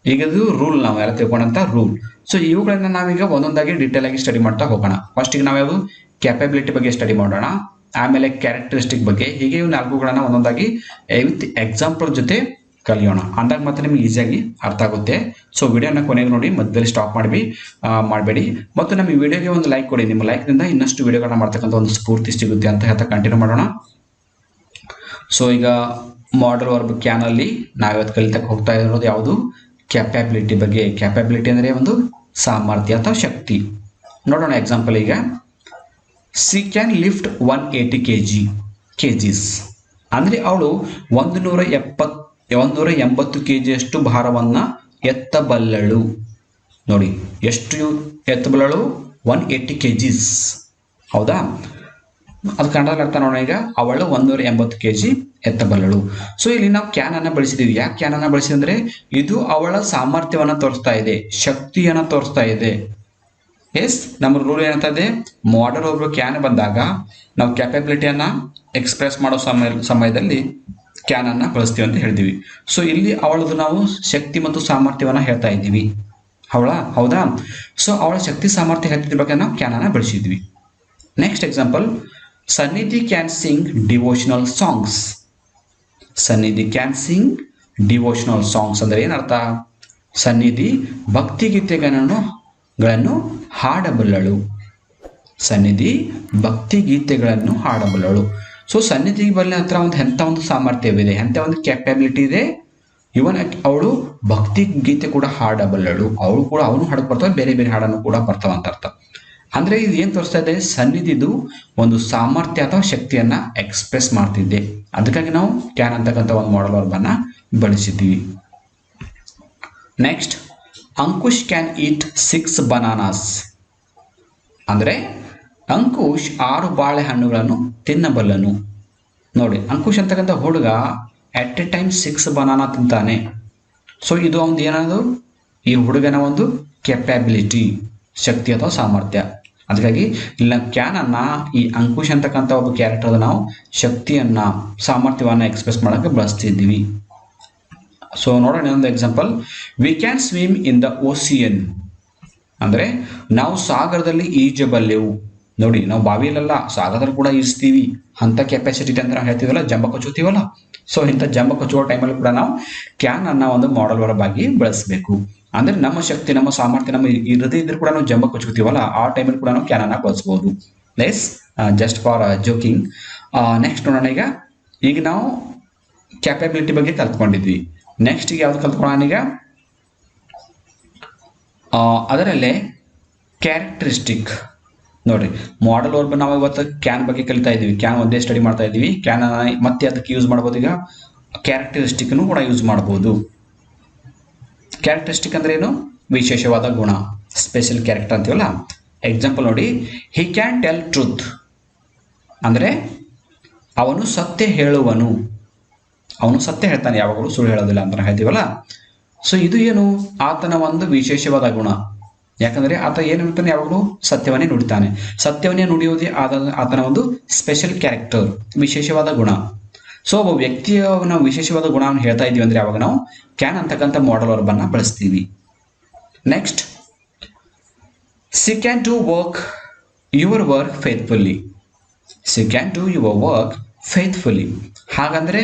ಈಗ ಇದು ರೂಲ್, ನಾವು ಯಾರು ತಿಳ್ಕೊಂಡಂತ ರೂಲ್. ಸೊ ಇವುಗಳನ್ನ ನಾವೀಗ ಒಂದೊಂದಾಗಿ ಡೀಟೇಲ್ ಆಗಿ ಸ್ಟಡಿ ಮಾಡ್ತಾ ಹೋಗೋಣ. ಫಸ್ಟ್ ಈಗ ನಾವು ಯಾವುದು ಕ್ಯಾಪಬಿಲಿಟಿ ಬಗ್ಗೆ ಸ್ಟಡಿ ಮಾಡೋಣ, ಆಮೇಲೆ ಕ್ಯಾರೆಕ್ಟರಿಸ್ಟಿಕ್ ಬಗ್ಗೆ. ಹೀಗೆ ಇವು 4ಗಳನ್ನ ಒಂದೊಂದಾಗಿ ವಿತ್ ಎಕ್ಸಾಂಪಲ್ ಜೊತೆ ಕಲಿಯೋಣ. ಅಂದಾಗ ಮಾತ್ರ ನಿಮ್ಗೆ ಈಸಿಯಾಗಿ ಅರ್ಥ ಆಗುತ್ತೆ. ಸೊ ವಿಡಿಯೋನ ಕೊನೆಗೆ ನೋಡಿ, ಮಧ್ಯದಲ್ಲಿ ಸ್ಟಾಪ್ ಮಾಡಬೇಡಿ. ಮತ್ತು ನಮ್ಮ ಈ ವಿಡಿಯೋಗೆ ಒಂದು ಲೈಕ್ ಕೊಡಿ. ನಿಮ್ಮ ಲೈಕ್ನಿಂದ ಇನ್ನಷ್ಟು ವಿಡಿಯೋಗಳನ್ನ ಮಾಡ್ತಕ್ಕಂಥ ಒಂದು ಸ್ಫೂರ್ತಿ ಸಿಗುತ್ತೆ ಅಂತ ಹೇಳ್ತಾ ಕಂಟಿನ್ಯೂ ಮಾಡೋಣ. ಸೊ ಈಗ ಮಾಡಲ್ ವರ್ಬ್ ಕ್ಯಾನ್ ಅಲ್ಲಿ ನಾವಿವತ್ತು ಕಲಿತಕ್ಕೆ ಹೋಗ್ತಾ ಇರೋದು ಯಾವುದು? ಕ್ಯಾಪಬಿಲಿಟಿ ಬಗ್ಗೆ. ಕ್ಯಾಪಬಿಲಿಟಿ ಅಂದ್ರೆ ಒಂದು ಸಾಮರ್ಥ್ಯ ಅಥವಾ ಶಕ್ತಿ. ನೋಡೋಣ ಎಕ್ಸಾಂಪಲ್. ಈಗ ಸಿ ಕ್ಯಾನ್ ಲಿಫ್ಟ್ 180 kgs. ಅಂದ್ರೆ ಅವಳು 180 kg ಭಾರವನ್ನ ಎತ್ತಬಲ್ಲಳು. ನೋಡಿ, ಎಷ್ಟು ಎತ್ತಬಲ್ಲಳು? 180 kgs. ಹೌದಾ? ಅದು ಕನ್ನಡದಲ್ಲಿ ಅರ್ಥ ನೋಡೋಣ. ಈಗ ಅವಳು 180 kg ಎತ್ತಬಲ್ಲಳು. ಸೊ ಇಲ್ಲಿ ನಾವು ಕ್ಯಾನ್ ಅನ್ನ ಬಳಸಿದೀವಿ. ಯಾಕೆ ಕ್ಯಾನ್ ಅನ್ನ ಬಳಸಿದ್ರೆ ಇದು ಅವಳ ಸಾಮರ್ಥ್ಯವನ್ನ ತೋರಿಸ್ತಾ ಇದೆ, ಶಕ್ತಿಯನ್ನ ತೋರಿಸ್ತಾ ಇದೆ. ಎಸ್, ನಮ್ಮ ರೂಲ್ ಏನಂತ ಇದೆ? ಮಾಡಲ್ ವರ್ಬ್ ಕ್ಯಾನ್ ಬಂದಾಗ ನಾವು ಕ್ಯಾಪಬಿಲಿಟಿಯನ್ನ ಎಕ್ಸ್ಪ್ರೆಸ್ ಮಾಡೋ ಸಮಯದಲ್ಲಿ ಕ್ಯಾನ್ ಅನ್ನ ಬಳಸ್ತೀವಿ ಅಂತ ಹೇಳಿದೀವಿ. ಸೊ ಇಲ್ಲಿ ಅವಳದು ನಾವು ಶಕ್ತಿ ಮತ್ತು ಸಾಮರ್ಥ್ಯವನ್ನ ಹೇಳ್ತಾ ಇದ್ದೀವಿ. ಹೌದಾ? ಸೊ ಅವಳ ಶಕ್ತಿ ಸಾಮರ್ಥ್ಯ ಹೇಳ್ತಿರ್ಬೇಕಾದ್ರೆ ನಾವು ಕ್ಯಾನ್ ಅನ್ನ ಬಳಸಿದ್ವಿ. ನೆಕ್ಸ್ಟ್ ಎಕ್ಸಾಂಪಲ್, ಸನ್ನಿಧಿ ಕ್ಯಾನ್ ಸಿಂಗ್ ಡಿವೋಷನಲ್ ಸಾಂಗ್ಸ್. ಸನ್ನಿಧಿ ಕ್ಯಾನ್ ಸಿಂಗ್ ಡಿವೋಷನಲ್ ಸಾಂಗ್ಸ್ ಅಂದ್ರೆ ಏನರ್ಥ? ಸನ್ನಿಧಿ ಭಕ್ತಿಗೀತೆಗಳನ್ನು ಹಾಡಬಲ್ಲಳು. ಸನ್ನಿಧಿ ಭಕ್ತಿಗೀತೆಗಳನ್ನು ಹಾಡಬಲ್ಲಳು. ಸೊ ಸನ್ನಿಧಿ ಬಲ್ಲಿ ಹತ್ರ ಎಂಥ ಒಂದು ಸಾಮರ್ಥ್ಯವಿದೆ, ಎಂಥ ಒಂದು ಕ್ಯಾಪಬಿಲಿಟಿ ಇದೆ. ಇವನ್ ಅವಳು ಭಕ್ತಿ ಗೀತೆ ಕೂಡ ಹಾಡಬಲ್ಲಳು. ಅವನು ಹಾಡಕ್ ಬರ್ತಾವೆ, ಬೇರೆ ಬೇರೆ ಹಾಡನ್ನು ಕೂಡ ಬರ್ತಾವ ಅಂತ ಅರ್ಥ. ಅಂದ್ರೆ ಇದು ಏನ್ ತೋರಿಸ್ತಾ ಇದೆ? ಸನ್ನಿಧಿದು ಒಂದು ಸಾಮರ್ಥ್ಯ ಅಥವಾ ಶಕ್ತಿಯನ್ನ ಎಕ್ಸ್ಪ್ರೆಸ್ ಮಾಡ್ತಿದ್ದೆ. ಅದಕ್ಕಾಗಿ ನಾವು ಕ್ಯಾನ್ ಅಂತಕ್ಕಂಥ ಒಂದು ಮಾಡಲ್ ವರ್ಬನ್ನ ಬಳಸಿದ್ದೀವಿ. Next, Ankush can eat 6 bananas. ಅಂದ್ರೆ ಅಂಕುಶ್ 6 ಬಾಳೆಹಣ್ಣುಗಳನ್ನು ತಿನ್ನಬಲ್ಲನು. ನೋಡಿ, ಅಂಕುಶ್ ಅಂತಕ್ಕಂಥ ಹುಡುಗ ಅಟ್ ಎ ಟೈಮ್ 6 ಬನಾನಾ ತಿಂತಾನೆ. ಸೊ ಇದು ಒಂದು ಏನದು? ಈ ಹುಡುಗನ ಒಂದು ಕೆಪಾಬಿಲಿಟಿ, ಶಕ್ತಿ ಅಥವಾ ಸಾಮರ್ಥ್ಯ. ಅದಕ್ಕಾಗಿ ಇಲ್ಲಿ ಕ್ಯಾನ್ ಅನ್ನ ಈ ಅಂಕುಶ್ ಅಂತಕ್ಕಂಥ ಒಬ್ಬ ಕ್ಯಾರೆಕ್ಟರ್ ನಾವು ಶಕ್ತಿಯನ್ನ ಸಾಮರ್ಥ್ಯವನ್ನ ಎಕ್ಸ್ಪ್ರೆಸ್ ಮಾಡಕ್ಕೆ ಬಳಸ್ತಿದ್ದೀವಿ. ಸೊ ನೋಡೋಣ ಇನ್ನೊಂದು example, we can swim in the ocean. ಅಂದ್ರೆ ನಾವು ಸಾಗರದಲ್ಲಿ ಈಜಬಲ್ಲೆವು. ನೋಡಿ, ನಾವು ಬಾವಿಯಲ್ಲೆಲ್ಲ ಸಾಗರದಲ್ಲಿ ಕೂಡ ಈಜ್ತೀವಿ. ಅಂತ ಕೆಪಾಸಿಟಿ ಅಂತ ನಾವು ಹೇಳ್ತೀವಲ್ಲ, ಜಂಬ ಕಚ್ಚುತ್ತೀವಲ್ಲ. ಸೊ ಇಂಥ ಜಂಬ ಕಚ್ಚುವ ಟೈಮಲ್ಲಿ ಕೂಡ ನಾವು ಕ್ಯಾನ್ ಅನ್ನ ಒಂದು ಮಾಡಲ್ ವರ್ಬ್ ಆಗಿ ಬಳಸಬೇಕು. ಅಂದ್ರೆ ನಮ್ಮ ಶಕ್ತಿ, ನಮ್ಮ ಸಾಮರ್ಥ್ಯ ನಮ್ಮ ಇರದೇ ಇದ್ರೂ ಕೂಡ ನಾವು ಜಂಬ ಕಚ್ಚುತ್ತೀವಲ್ಲ, ಆ ಟೈಮಲ್ಲಿ ಕೂಡ ನಾವು ಕ್ಯಾನ್ ಅನ್ನ ಬಳಸಬಹುದು. Less just for joking. Next ನೋಡೋಣ. ಈಗ ನಾವು ಕ್ಯಾಪಬಿಲಿಟಿ ಬಗ್ಗೆ ಕಲ್ತ್ಕೊಂಡಿದ್ವಿ. ನೆಕ್ಸ್ಟ್ ಯಾವ್ದು ಕಲ್ತ್ಕೊಳ್ಳೋಣ ಈಗ? ಅದರಲ್ಲೇ ಕ್ಯಾರೆಕ್ಟರಿಸ್ಟಿಕ್. ನೋಡ್ರಿ, ಮಾಡಲ್ ವರ್ಬ್ ನಾವು ಇವತ್ತು ಕ್ಯಾನ್ ಬಗ್ಗೆ ಕಲಿತಾ ಇದೀವಿ. ಕ್ಯಾನ್ ಒಂದೇ ಸ್ಟಡಿ ಮಾಡ್ತಾ ಇದೀವಿ. ಕ್ಯಾನ್ ಮತ್ತೆ ಅದಕ್ಕೆ ಯೂಸ್ ಮಾಡ್ಬೋದು. ಈಗ ಕ್ಯಾರೆಕ್ಟರಿಸ್ಟಿಕ್ ಕೂಡ ಯೂಸ್ ಮಾಡಬಹುದು. ಕ್ಯಾರೆಕ್ಟರಿಸ್ಟಿಕ್ ಅಂದ್ರೆ ಏನು? ವಿಶೇಷವಾದ ಗುಣ, ಸ್ಪೆಷಲ್ ಕ್ಯಾರೆಕ್ಟರ್ ಅಂತೀವಲ್ಲ. ಎಕ್ಸಾಂಪಲ್ ನೋಡಿ, ಹಿ ಕ್ಯಾನ್ ಟೆಲ್ ಟ್ರೂತ್. ಅಂದ್ರೆ ಅವನು ಸತ್ಯ ಹೇಳುವನು. ಅವನು ಸತ್ಯ ಹೇಳ್ತಾನೆ, ಯಾವಾಗಲೂ ಸುಳ್ಳು ಹೇಳೋದಿಲ್ಲ ಅಂತ ಹೇಳ್ತೀವಲ್ಲ. ಸೊ ಇದು ಏನು? ಆತನ ಒಂದು ವಿಶೇಷವಾದ ಗುಣ. ಯಾಕಂದ್ರೆ ಆತ ಏನು ಹೇಳ್ತಾನೆ? ಯಾವಾಗಲೂ ಸತ್ಯವನ್ನೇ ನುಡಿತಾನೆ. ಸತ್ಯವನ್ನೇ ನುಡಿಯುವುದೇ ಆತನ ಒಂದು ಸ್ಪೆಷಲ್ ಕ್ಯಾರೆಕ್ಟರ್, ವಿಶೇಷವಾದ ಗುಣ. ಸೊ ಒಬ್ಬ ವ್ಯಕ್ತಿಯ ನಾವು ವಿಶೇಷವಾದ ಗುಣವನ್ನು ಹೇಳ್ತಾ ಇದೀವಿ ಅಂದ್ರೆ ಯಾವಾಗ ನಾವು ಕ್ಯಾನ್ ಅಂತಕ್ಕಂಥ ಮಾಡಲ್ ವರ್ಬ್ ಅನ್ನ ಬಳಸ್ತೀವಿ. Next, she can do your work faithfully. She can do your work faithfully. ಹಾಗಂದ್ರೆ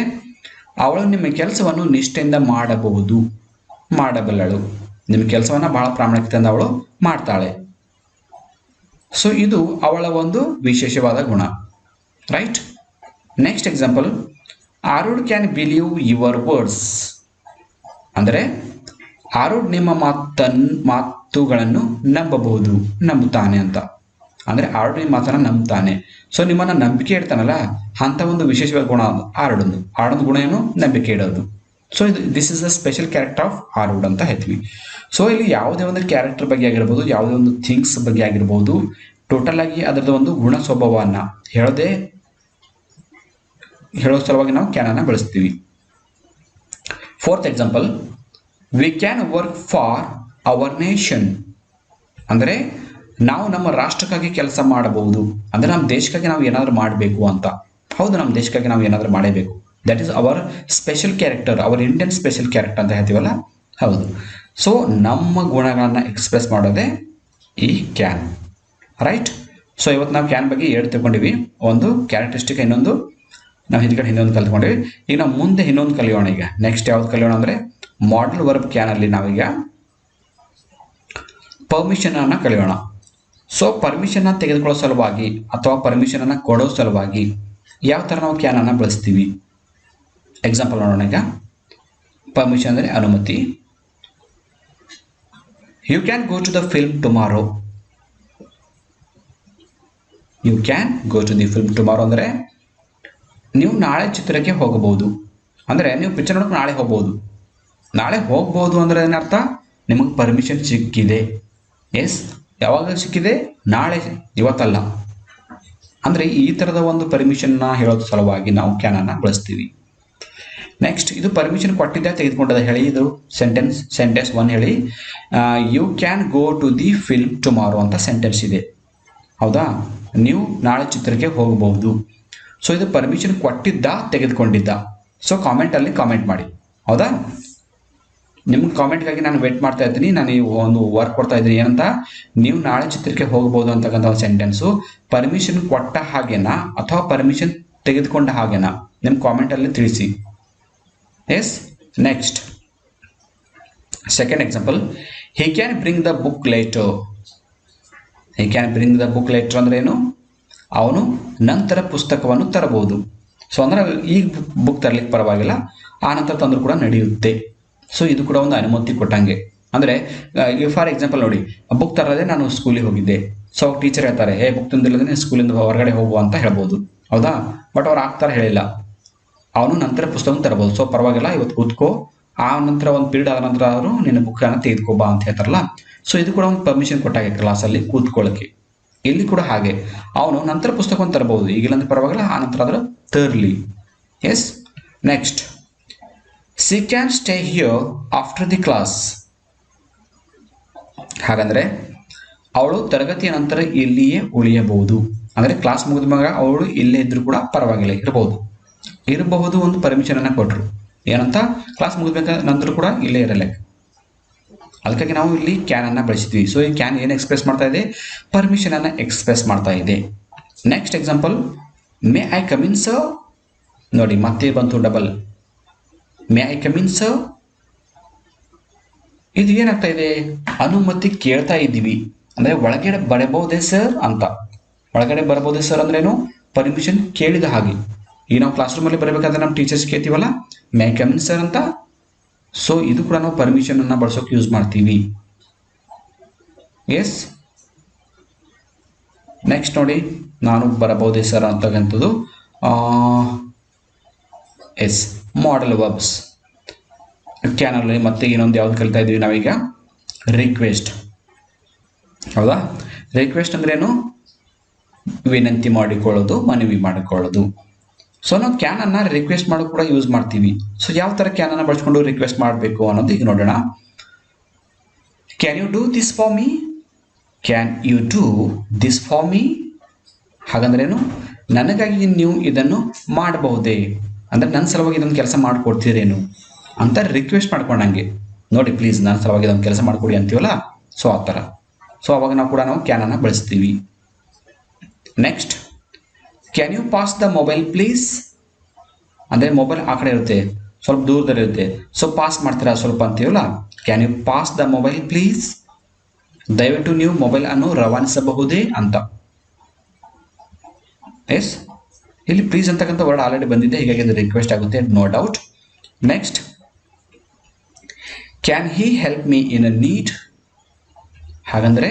ಅವಳು ನಿಮ್ಮ ಕೆಲಸವನ್ನು ನಿಷ್ಠೆಯಿಂದ ಮಾಡಬಲ್ಲಳು. ನಿಮ್ಮ ಕೆಲಸವನ್ನ ಬಹಳ ಪ್ರಾಮಾಣಿಕತೆಯಿಂದ ಅವಳು ಮಾಡ್ತಾಳೆ. ಸೊ ಇದು ಅವಳ ಒಂದು ವಿಶೇಷವಾದ ಗುಣ, right? Next example, Arud can believe your words. ಅಂದ್ರೆ ಆರುಡ್ ನಿಮ್ಮ ಮಾತುಗಳನ್ನು ನಂಬುತ್ತಾನೆ ಅಂತ. ಅಂದ್ರೆ ಆರುಡ್ ನಿಮ್ಮ ಮಾತನ್ನ ನಂಬುತ್ತಾನೆ. ಸೊ ನಿಮ್ಮನ್ನ ನಂಬಿಕೆ ಇಡ್ತಾನಲ್ಲ, ಅಂತ ಒಂದು ವಿಶೇಷವಾದ ಗುಣ ಆರುಡ್ ಗುಣ ಏನು? ನಂಬಿಕೆ ಇಡೋದು. So this is the special character of Arud ಅಂತ ಹೇಳ್ತೀವಿ. ಸೊ ಇಲ್ಲಿ ಯಾವುದೇ ಒಂದು ಕ್ಯಾರೆಕ್ಟರ್ ಬಗ್ಗೆ ಆಗಿರ್ಬೋದು, ಯಾವುದೇ ಒಂದು ಥಿಂಗ್ಸ್ ಬಗ್ಗೆ ಆಗಿರ್ಬೋದು, ಟೋಟಲ್ ಆಗಿ ಅದರದ ಒಂದು ಗುಣ ಸ್ವಭಾವವನ್ನ ಹೇಳೋ ಸಲುವಾಗಿ ನಾವು ಕ್ಯಾನ್ ಅನ್ನ ಬಳಸ್ತೀವಿ. Fourth example, we can work for our nation. ಅಂದ್ರೆ ನಾವು ನಮ್ಮ ರಾಷ್ಟ್ರಕ್ಕಾಗಿ ಕೆಲಸ ಮಾಡಬಹುದು. ಅಂದ್ರೆ ನಮ್ಮ ದೇಶಕ್ಕಾಗಿ ನಾವು ಏನಾದರೂ ಮಾಡಬೇಕು ಅಂತ. ಹೌದು, ನಮ್ಮ ದೇಶಕ್ಕಾಗಿ ನಾವು ಏನಾದರೂ ಮಾಡಬೇಕು. That is our special character, our Indian special character ಅಂತ ಹೇಳ್ತೀವಲ್ಲ. ಹೌದು. ಸೊ ನಮ್ಮ ಗುಣಗಳನ್ನ ಎಕ್ಸ್ಪ್ರೆಸ್ ಮಾಡೋದೇ ಈ ಕ್ಯಾನ್, ರೈಟ್? ಸೊ ಇವತ್ತು ನಾವು ಕ್ಯಾನ್ ಬಗ್ಗೆ 2 ತಿಳ್ಕೊಂಡಿವಿ. ಒಂದು ಕ್ಯಾರೆಕ್ಟರಿಸ್ಟಿಕ್, ಇನ್ನೊಂದು ನಾವು ಹಿಂದೊಂದು ಕಲ್ತ್ಕೊಂಡಿವಿ. ಈಗ ನಾವು ಮುಂದೆ ಇನ್ನೊಂದು ಕಲಿಯೋಣ. ಈಗ ನೆಕ್ಸ್ಟ್ ಯಾವ್ದು ಕಲಿಯೋಣ ಅಂದ್ರೆ ಮಾಡಲ್ ವರ್ಬ್ ಕ್ಯಾನ್ ಅಲ್ಲಿ ನಾವೀಗ ಪರ್ಮಿಷನ್ ಅನ್ನ ಕಲಿಯೋಣ. ಸೊ ಪರ್ಮಿಷನ್ ಅನ್ನ ತೆಗೆದುಕೊಳ್ಳೋ ಸಲುವಾಗಿ ಅಥವಾ ಪರ್ಮಿಷನ್ ಅನ್ನ ಕೊಡೋ ಸಲುವಾಗಿ ಯಾವ ತರ ನಾವು ಕ್ಯಾನ್ ಅನ್ನ ಬಳಸ್ತೀವಿ? ಎಕ್ಸಾಂಪಲ್ ನೋಡೋಣ. ಈಗ ಪರ್ಮಿಷನ್ ಅಂದರೆ ಅನುಮತಿ. You can go to the film tomorrow. You can go to the film tomorrow ಅಂದರೆ ನೀವು ನಾಳೆ ಚಿತ್ರಕ್ಕೆ ಹೋಗಬಹುದು. ಅಂದರೆ ನೀವು ಪಿಕ್ಚರ್ ನೋಡೋಕೆ ನಾಳೆ ಹೋಗ್ಬೋದು. ನಾಳೆ ಹೋಗ್ಬೋದು ಅಂದರೆ ಏನರ್ಥ? ನಿಮಗೆ ಪರ್ಮಿಷನ್ ಸಿಕ್ಕಿದೆ. ಎಸ್, ಯಾವಾಗ ಸಿಕ್ಕಿದೆ? ನಾಳೆ, ಇವತ್ತಲ್ಲ. ಅಂದರೆ ಈ ಥರದ ಒಂದು ಪರ್ಮಿಷನ್ನ ಹೇಳೋದು ಸಲುವಾಗಿ ನಾವು ಕ್ಯಾನ್ ಅನ್ನ ಬಳಸ್ತೀವಿ. ನೆಕ್ಸ್ಟ್, ಇದು ಪರ್ಮಿಷನ್ ಕೊಟ್ಟಿದ್ದೆ ತೆಗೆದುಕೊಂಡದ ಹೇಳಿ. ಇದು ಸೆಂಟೆನ್ಸ್ 1 ಹೇಳಿ. You can go to the film tomorrow ಅಂತ ಸೆಂಟೆನ್ಸ್ ಇದೆ. ಹೌದಾ? ನೀವು ನಾಳೆ ಚಿತ್ರಕ್ಕೆ ಹೋಗಬಹುದು. ಸೊ ಇದು ಪರ್ಮಿಷನ್ ಕೊಟ್ಟಿದ್ದ, ತೆಗೆದುಕೊಂಡಿದ್ದ. ಸೊ ಕಾಮೆಂಟಲ್ಲಿ ಕಾಮೆಂಟ್ ಮಾಡಿ, ಹೌದಾ? ನಿಮ್ಗೆ ಕಾಮೆಂಟ್ಗಾಗಿ ನಾನು ವೇಟ್ ಮಾಡ್ತಾ ಇದ್ದೀನಿ. ನಾನು ಈ ಒಂದು ವರ್ಕ್ ಕೊಡ್ತಾ ಇದ್ದೀನಿ ಏನಂತ, ನೀವು ನಾಳೆ ಚಿತ್ರಕ್ಕೆ ಹೋಗ್ಬೋದು ಅಂತಕ್ಕಂಥ ಒಂದು ಸೆಂಟೆನ್ಸು ಪರ್ಮಿಷನ್ ಕೊಟ್ಟ ಹಾಗೇನಾ ಅಥವಾ ಪರ್ಮಿಷನ್ ತೆಗೆದುಕೊಂಡ ಹಾಗೇನಾ ನಿಮ್ಮ ಕಾಮೆಂಟಲ್ಲಿ ತಿಳಿಸಿ. Yes, next second example, he can bring the book later. He can bring the book later ಅಂದ್ರೆ ಏನು? ಅವನು ನಂತರ ಪುಸ್ತಕವನ್ನು ತರಬಹುದು. ಸೊ ಅಂದ್ರೆ ಈಗ ಬುಕ್ ತರಲಿಕ್ಕೆ ಪರವಾಗಿಲ್ಲ, ಆ ನಂತರ ತಂದರೂ ಕೂಡ ನಡೆಯುತ್ತೆ. ಸೊ ಇದು ಕೂಡ ಒಂದು ಅನುಮತಿ ಕೊಟ್ಟಂಗೆ. ಅಂದರೆ ಫಾರ್ ಎಕ್ಸಾಂಪಲ್ ನೋಡಿ, ಬುಕ್ ತರದೆ ನಾನು ಸ್ಕೂಲಿಗೆ ಹೋಗಿದ್ದೆ. ಸೊ ಟೀಚರ್ ಹೇಳ್ತಾರೆ, ಬುಕ್ ತಂದಿಲ್ಲದೆ ಸ್ಕೂಲಿಂದ ಹೊರಗಡೆ ಹೋಗುವ ಅಂತ ಹೇಳ್ಬೋದು, ಹೌದಾ? ಬಟ್ ಅವ್ರು ಆಗ್ತಾರೆ ಹೇಳಿಲ್ಲ, ಅವನು ನಂತರ ಪುಸ್ತಕ ತರಬಹುದು. ಸೊ ಪರವಾಗಿಲ್ಲ, ಇವತ್ತು ಕೂತ್ಕೋ, ಆ ನಂತರ ಒಂದು ಪೀರಿಯಡ್ ಆದ ನಂತರ ಅವರು ನಿನ್ನ ಬುಕ್ಕನ್ನು ತೆಗೆದುಕೋಬಾ ಅಂತ ಹೇಳ್ತಾರಲ್ಲ. ಸೊ ಇದು ಕೂಡ ಒಂದು ಪರ್ಮಿಷನ್ ಕೊಟ್ಟಾಗೆ ಕ್ಲಾಸಲ್ಲಿ ಕೂತ್ಕೊಳ್ಳೋಕ್ಕೆ. ಇಲ್ಲಿ ಕೂಡ ಹಾಗೆ, ಅವನು ನಂತರ ಪುಸ್ತಕವನ್ನು ತರಬಹುದು, ಈಗಿಲ್ಲಂದ್ರೆ ಪರವಾಗಿಲ್ಲ, ಆ ನಂತರ ಆದ್ರೆ ತರ್ಲಿ. Yes, next, she can stay here after the class. ಹಾಗಂದ್ರೆ ಅವಳು ತರಗತಿಯ ನಂತರ ಇಲ್ಲಿಯೇ ಉಳಿಯಬಹುದು. ಅಂದರೆ ಕ್ಲಾಸ್ ಮುಗಿದ ಮ್ಯಾಗ ಅವಳು ಇಲ್ಲೇ ಇದ್ರೂ ಕೂಡ ಪರವಾಗಿಲ್ಲ, ಇರಬಹುದು ಒಂದು ಪರ್ಮಿಷನ್ ಅನ್ನ ಕೊಟ್ಟರು. ಏನಂತ? ಕ್ಲಾಸ್ ಮುಗಿದ ನಂತರ ಕೂಡ ಇಲ್ಲೇ ಇರಲ್ಲ. ಅದಕ್ಕಾಗಿ ನಾವು ಇಲ್ಲಿ ಕ್ಯಾನ್ ಅನ್ನ ಬಳಸಿದ್ವಿ. ಸೊ ಈ ಕ್ಯಾನ್ ಏನು ಎಕ್ಸ್ಪ್ರೆಸ್ ಮಾಡ್ತಾ ಇದೆ? ಪರ್ಮಿಷನ್ ಅನ್ನ ಎಕ್ಸ್ಪ್ರೆಸ್ ಮಾಡ್ತಾ ಇದೆ. Next example, may I come in sir. ನೋಡಿ ಮತ್ತೆ ಬಂತು double, May I come in sir. ಇದು ಏನಾಗ್ತಾ ಇದೆ? ಅನುಮತಿ ಕೇಳ್ತಾ ಇದ್ದೀವಿ, ಅಂದ್ರೆ ಒಳಗಡೆ ಬರಬಹುದೇ ಸರ್ ಅಂತ. ಒಳಗಡೆ ಬರಬಹುದೇ ಸರ್ ಅಂದ್ರೇನು? ಪರ್ಮಿಷನ್ ಕೇಳಿದ ಹಾಗೆ. ಈಗ ನಾವು ಕ್ಲಾಸ್ ರೂಮಲ್ಲಿ ಬರಬೇಕಾದ್ರೆ ನಮ್ಮ ಟೀಚರ್ಸ್ ಕೇಳ್ತೀವಲ್ಲ, may I come in sir ಅಂತ. ಸೊ ಇದು ಕೂಡ ನಾವು ಪರ್ಮಿಷನ್ ಅನ್ನ ಬಳಸೋಕೆ ಯೂಸ್ ಮಾಡ್ತೀವಿ. ಎಸ್, ನೆಕ್ಸ್ಟ್ ನೋಡಿ, ನಾನು ಬರಬಹುದೇ ಸರ್ ಅಂತಕ್ಕಂಥದ್ದು ಎಸ್ ಮಾಡಲ್ ವರ್ಬ್ಸ್. ಕ್ಯಾನಲ್ಲಿ ಮತ್ತೆ ಇನ್ನೊಂದು ಯಾವ್ದು ಕಲಿತಾ ಇದೀವಿ ನಾವೀಗ? ರಿಕ್ವೆಸ್ಟ್, ಹೌದಾ? ರಿಕ್ವೆಸ್ಟ್ ಅಂದ್ರೇನು? ವಿನಂತಿ ಮಾಡಿಕೊಳ್ಳೋದು, ಮನವಿ ಮಾಡಿಕೊಳ್ಳೋದು. ಸೊ ನಾವು ಕ್ಯಾನ್ ಅನ್ನ ರಿಕ್ವೆಸ್ಟ್ ಮಾಡೋಕೆ ಕೂಡ ಯೂಸ್ ಮಾಡ್ತೀವಿ. ಸೊ ಯಾವ ತರ ಕ್ಯಾನ್ ಅನ್ನ ಬಳಸ್ಕೊಂಡು ರಿಕ್ವೆಸ್ಟ್ ಮಾಡಬೇಕು ಅನ್ನೋದು ಈಗ ನೋಡೋಣ. Can you do this for me? Can you do this for me? ಹಾಗಂದ್ರೇನು? ನನಗಾಗಿ ನೀವು ಇದನ್ನು ಮಾಡಬಹುದೇ? ಅಂದ್ರೆ ನನ್ನ ಸಲುವಾಗಿ ಇದೊಂದು ಕೆಲಸ ಮಾಡಿಕೊಡ್ತೀರೇನು ಅಂತ ರಿಕ್ವೆಸ್ಟ್ ಮಾಡ್ಕೊಂಡಂಗೆ. ನೋಡಿ ಪ್ಲೀಸ್ ನನ್ನ ಸಲುವಾಗಿ ಇದೊಂದು ಕೆಲಸ ಮಾಡಿಕೊಡಿ ಅಂತೀವಲ್ಲ, ಸೊ ಆ ಥರ. ಸೊ ಅವಾಗ ನಾವು ಕೂಡ ಕ್ಯಾನ್ ಅನ್ನ ಬಳಸ್ತೀವಿ. Next, can you pass the mobile please? ಅಂದರೆ ಮೊಬೈಲ್ ಆ ಕಡೆ ಇರುತ್ತೆ, ಸ್ವಲ್ಪ ದೂರದಲ್ಲಿ ಇರುತ್ತೆ. ಸೊ ಪಾಸ್ ಮಾಡ್ತೀರಾ ಸ್ವಲ್ಪ ಅಂತೀವಲ್ಲ, can you pass the mobile please? ದಯವಿಟ್ಟು ನೀವು ಮೊಬೈಲ್ ಅನ್ನು ರವಾನಿಸಬಹುದೇ ಅಂತ. ಎಸ್, ಇಲ್ಲಿ ಪ್ಲೀಸ್ ಅಂತಕ್ಕಂಥ ವರ್ಡ್ ಆಲ್ರೆಡಿ ಬಂದಿದೆ, ಹೀಗಾಗಿ ಅದು ರಿಕ್ವೆಸ್ಟ್ ಆಗುತ್ತೆ, no doubt. Next, can he help me in a need? ಹಾಗಂದ್ರೆ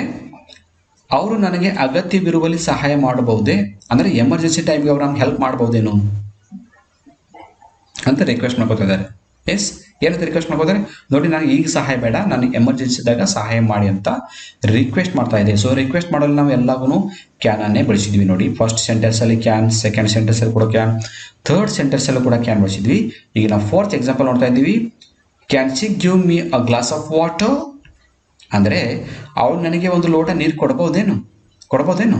ಅವರು ನನಗೆ ಅಗತ್ಯವಿರುವಲ್ಲಿ ಸಹಾಯ ಮಾಡಬಹುದೇ? ಅಂದ್ರೆ ಎಮರ್ಜೆನ್ಸಿ ಟೈಮ್ಗೆ ಅವ್ರು ನಮ್ಗೆ ಹೆಲ್ಪ್ ಮಾಡಬಹುದೇನು ಅಂತ ರಿಕ್ವೆಸ್ಟ್ ಮಾಡ್ಕೋತಿದ್ದಾರೆ. ಎಸ್, ಏನಂತ ರಿಕ್ವೆಸ್ಟ್ ಮಾಡ್ಕೋತಾರೆ? ನೋಡಿ ನನಗೆ ಈಗ ಸಹಾಯ ಬೇಡ, ನನಗೆ ಎಮರ್ಜೆನ್ಸಿದಾಗ ಸಹಾಯ ಮಾಡಿ ಅಂತ ರಿಕ್ವೆಸ್ಟ್ ಮಾಡ್ತಾ ಇದೆ. ಸೊ ರಿಕ್ವೆಸ್ಟ್ ಮಾಡಲು ನಾವು ಎಲ್ಲಾಗೂ ಕ್ಯಾನ್ ಅನ್ನೇ ಬಳಸಿದ್ವಿ. ನೋಡಿ ಫಸ್ಟ್ ಸೆಂಟೆನ್ಸ್ ಅಲ್ಲಿ ಕ್ಯಾನ್, ಸೆಕೆಂಡ್ ಸೆಂಟೆನ್ಸ್ ಅಲ್ಲಿ ಕೂಡ ಕ್ಯಾನ್, ಥರ್ಡ್ ಸೆಂಟೆನ್ಸ್ ಅಲ್ಲೂ ಕೂಡ ಕ್ಯಾನ್ ಬಳಸಿದ್ವಿ. ಈಗ ನಾವು ಫೋರ್ತ್ ಎಕ್ಸಾಂಪಲ್ ನೋಡ್ತಾ ಇದ್ದೀವಿ. Can she give me a glass of water? ಅಂದರೆ ಅವಳು ನನಗೆ ಒಂದು ಲೋಟ ನೀರು ಕೊಡಬಹುದೇನು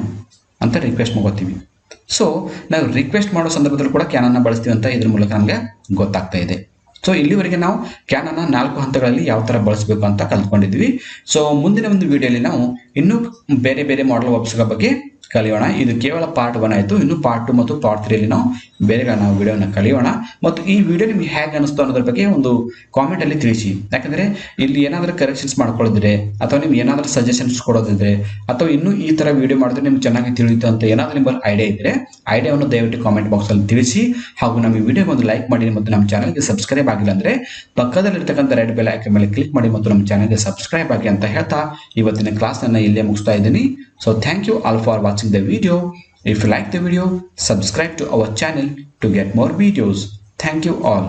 ಅಂತ ರಿಕ್ವೆಸ್ಟ್ ಮಾಡ್ಕೋತೀವಿ. ಸೊ ನಾವು ರಿಕ್ವೆಸ್ಟ್ ಮಾಡೋ ಸಂದರ್ಭದಲ್ಲೂ ಕೂಡ ಕ್ಯಾನ್ ಅನ್ನ ಬಳಸ್ತೀವಿ ಅಂತ ಇದ್ರ ಮೂಲಕ ನಮಗೆ ಗೊತ್ತಾಗ್ತಾ ಇದೆ. ಸೊ ಇಲ್ಲಿವರೆಗೆ ನಾವು ಕ್ಯಾನ್ ಅನ್ನ 4 ಹಂತಗಳಲ್ಲಿ ಯಾವ ತರ ಬಳಸಬೇಕು ಅಂತ ಕಲ್ತ್ಕೊಂಡಿದ್ವಿ. ಸೊ ಮುಂದಿನ ಒಂದು ವಿಡಿಯೋಲಿ ನಾವು ಇನ್ನೂ ಬೇರೆ ಬೇರೆ ಮಾಡಲ್ ವರ್ಬ್ಸ್ಗಳ ಬಗ್ಗೆ ಕಲಿಯೋಣ. ಇದು ಕೇವಲ ಪಾರ್ಟ್ 1 ಆಯಿತು. ಇನ್ನು ಪಾರ್ಟ್ 2 ಮತ್ತು ಪಾರ್ಟ್ 3 ಅಲ್ಲಿ ನಾವು ಬೇರೆ ನಾವು ವಿಡಿಯೋನ ಕಲಿಯೋಣ. ಮತ್ತು ಈ ವಿಡಿಯೋ ನಿಮ್ಗೆ ಹೇಗೆ ಅನಿಸ್ತು ಅನ್ನೋದ್ರ ಬಗ್ಗೆ ಒಂದು ಕಾಮೆಂಟ್ ಅಲ್ಲಿ ತಿಳಿಸಿ. ಯಾಕಂದ್ರೆ ಇಲ್ಲಿ ಏನಾದರೂ ಕರೆಕ್ಷನ್ಸ್ ಮಾಡ್ಕೊಳ್ಳಿದ್ರೆ ಅಥವಾ ನಿಮ್ಗೆ ಏನಾದರೂ ಸಜೆಷನ್ಸ್ ಕೊಡೋದಿದ್ರೆ ಅಥವಾ ಇನ್ನೂ ಈ ತರ ವಿಡಿಯೋ ಮಾಡಿದ್ರೆ ನಿಮ್ಗೆ ಚೆನ್ನಾಗಿ ತಿಳಿಯುತ್ತೆ ಅಂತ ಏನಾದರೂ ನಿಮ್ಮಲ್ಲಿ ಐಡಿಯಾ ಇದ್ರೆ ಐಡಿಯಾವನ್ನು ದಯವಿಟ್ಟು ಕಾಮೆಂಟ್ ಬಾಕ್ಸ್ ಅಲ್ಲಿ ತಿಳಿಸಿ. ಹಾಗೂ ನಮ್ಮ ವಿಡಿಯೋಗೆ ಒಂದು ಲೈಕ್ ಮಾಡಿ ಮತ್ತು ನಮ್ಮ ಚಾನಲ್ಗೆ ಸಬ್ಸ್ಕ್ರೈಬ್ ಆಗಿಲ್ಲ ಅಂದ್ರೆ ಪಕ್ಕದಲ್ಲಿರ್ತಕ್ಕಂಥ ರೆಡ್ ಬೆಲ್ ಐಕಾನ್ ಮೇಲೆ ಕ್ಲಿಕ್ ಮಾಡಿ ಮತ್ತು ನಮ್ಮ ಚಾನಲ್ಗೆ ಸಬ್ಸ್ಕ್ರೈಬ್ ಆಗಿ ಅಂತ ಹೇಳ್ತಾ ಇವತ್ತಿನ ಕ್ಲಾಸ್ ಅನ್ನ ಇಲ್ಲೇ ಮುಗಿಸ್ತಾ ಇದ್ದೀನಿ. So thank you all for watching the video. If you like the video, subscribe to our channel to get more videos. Thank you all.